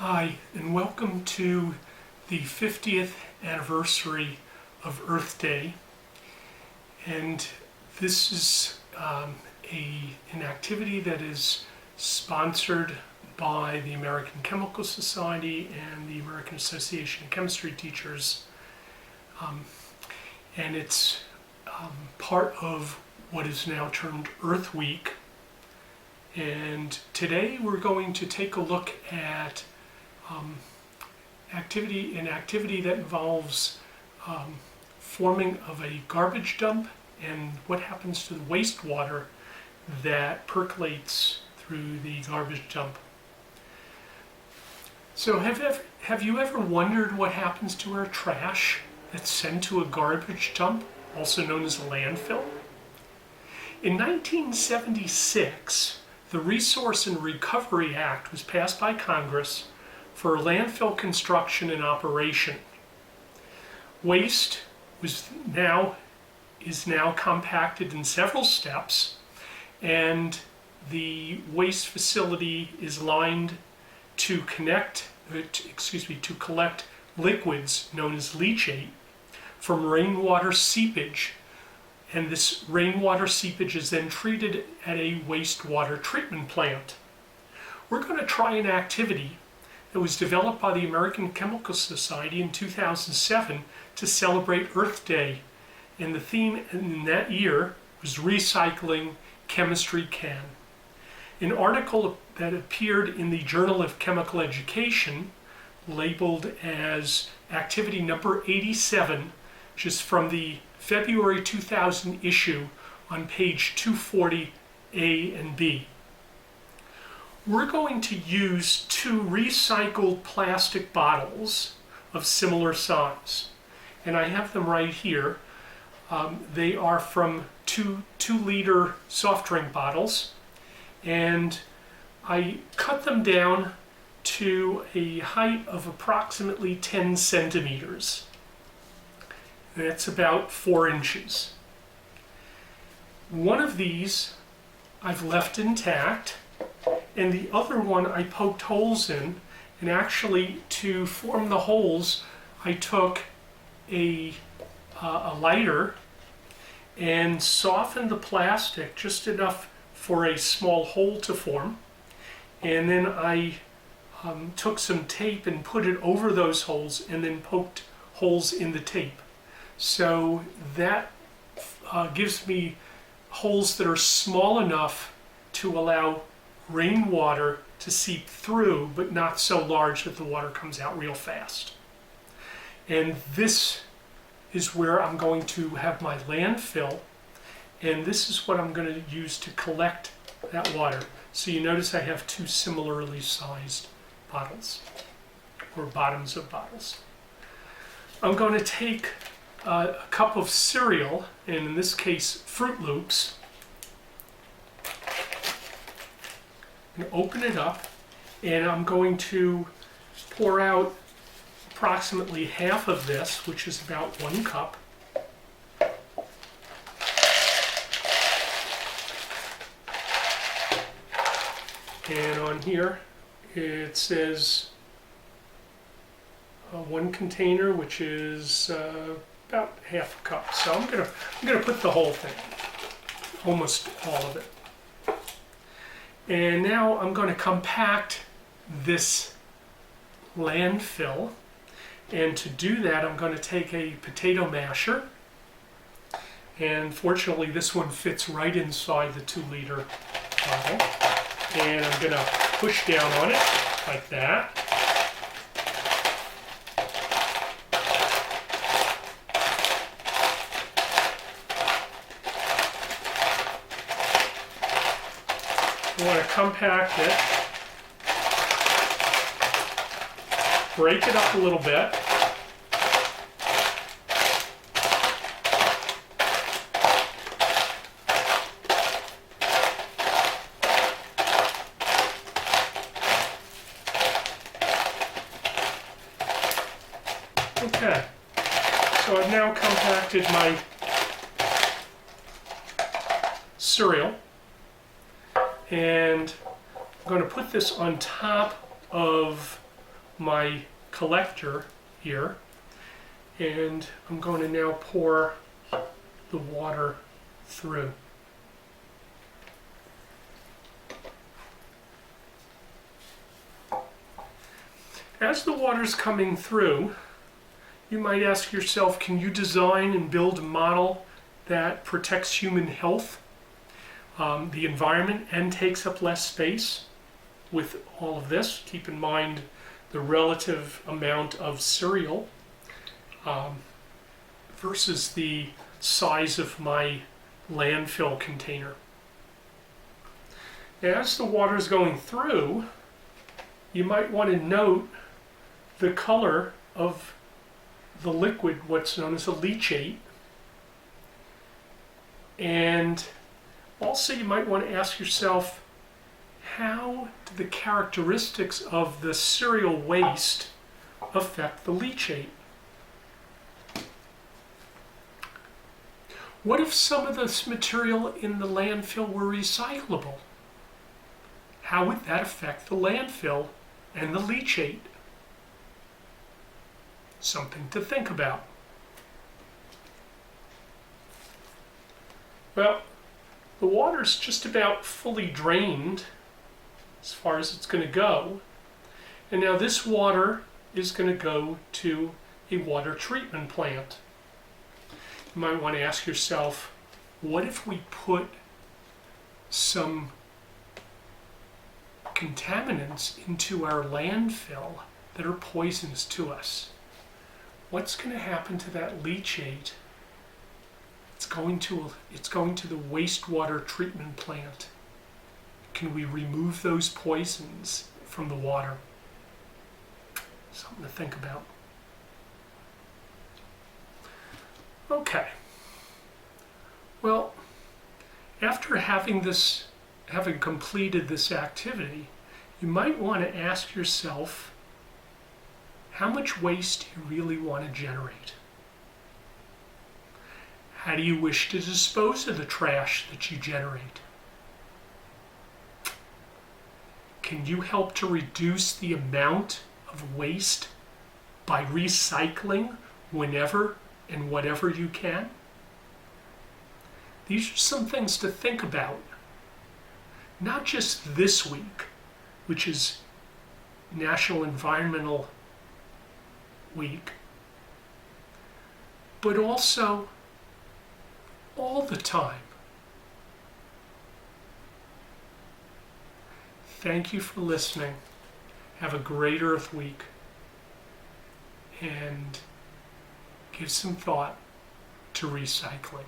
Hi, and welcome to the 50th anniversary of Earth Day. And this is an activity that is sponsored by the American Chemical Society and the American Association of Chemistry Teachers. And it's part of what is now termed Earth Week. And today we're going to take a look at an activity that involves forming of a garbage dump and what happens to the wastewater that percolates through the garbage dump. So have you ever wondered what happens to our trash that's sent to a garbage dump, also known as a landfill? In 1976, the Resource and Recovery Act was passed by Congress for landfill construction and operation. Waste is now compacted in several steps, and the waste facility is lined to collect liquids known as leachate from rainwater seepage, and this rainwater seepage is then treated at a wastewater treatment plant. We're going to try an activity that was developed by the American Chemical Society in 2007 to celebrate Earth Day. And the theme in that year was Recycling Chemistry Can. An article that appeared in the Journal of Chemical Education, labeled as Activity Number 87, which is from the February 2000 issue on page 240 A and B. We're going to use two recycled plastic bottles of similar size. And I have them right here. They are from two-liter soft drink bottles. And I cut them down to a height of approximately 10 centimeters. That's about 4 inches. One of these I've left intact, and the other one I poked holes in, and actually to form the holes I took a lighter and softened the plastic just enough for a small hole to form, and then I took some tape and put it over those holes and then poked holes in the tape. So that gives me holes that are small enough to allow rainwater to seep through, but not so large that the water comes out real fast. And this is where I'm going to have my landfill, and this is what I'm going to use to collect that water. So you notice I have two similarly sized bottles, or bottoms of bottles. I'm going to take a cup of cereal, and in this case Fruit Loops, and open it up, and I'm going to pour out approximately half of this, which is about 1 cup. And on here it says 1 container, which is about half a cup. So I'm gonna put the whole thing, almost all of it. And now I'm going to compact this landfill, and to do that I'm going to take a potato masher, and fortunately this one fits right inside the 2-liter bottle, and I'm going to push down on it like that. You want to compact it, break it up a little bit, okay, so I've now compacted my cereal. And I'm going to put this on top of my collector here, and I'm going to now pour the water through. As the water's coming through, you might ask yourself, can you design and build a model that protects human health, the environment, and takes up less space with all of this? Keep in mind the relative amount of cereal versus the size of my landfill container. As the water is going through, you might want to note the color of the liquid, what's known as a leachate. And also you might want to ask yourself, how do the characteristics of the cereal waste affect the leachate? What if some of this material in the landfill were recyclable? How would that affect the landfill and the leachate? Something to think about. Well, the water's just about fully drained as far as it's going to go. And now this water is going to go to a water treatment plant. You might want to ask yourself, what if we put some contaminants into our landfill that are poisonous to us? What's going to happen to that leachate? It's going to the wastewater treatment plant. Can we remove those poisons from the water? Something to think about. Okay. Well, after having completed this activity, you might want to ask yourself, how much waste do you really want to generate? How do you wish to dispose of the trash that you generate? Can you help to reduce the amount of waste by recycling whenever and whatever you can? These are some things to think about. Not just this week, which is National Environmental Week, but also all the time. Thank you for listening. Have a great Earth Week, and give some thought to recycling.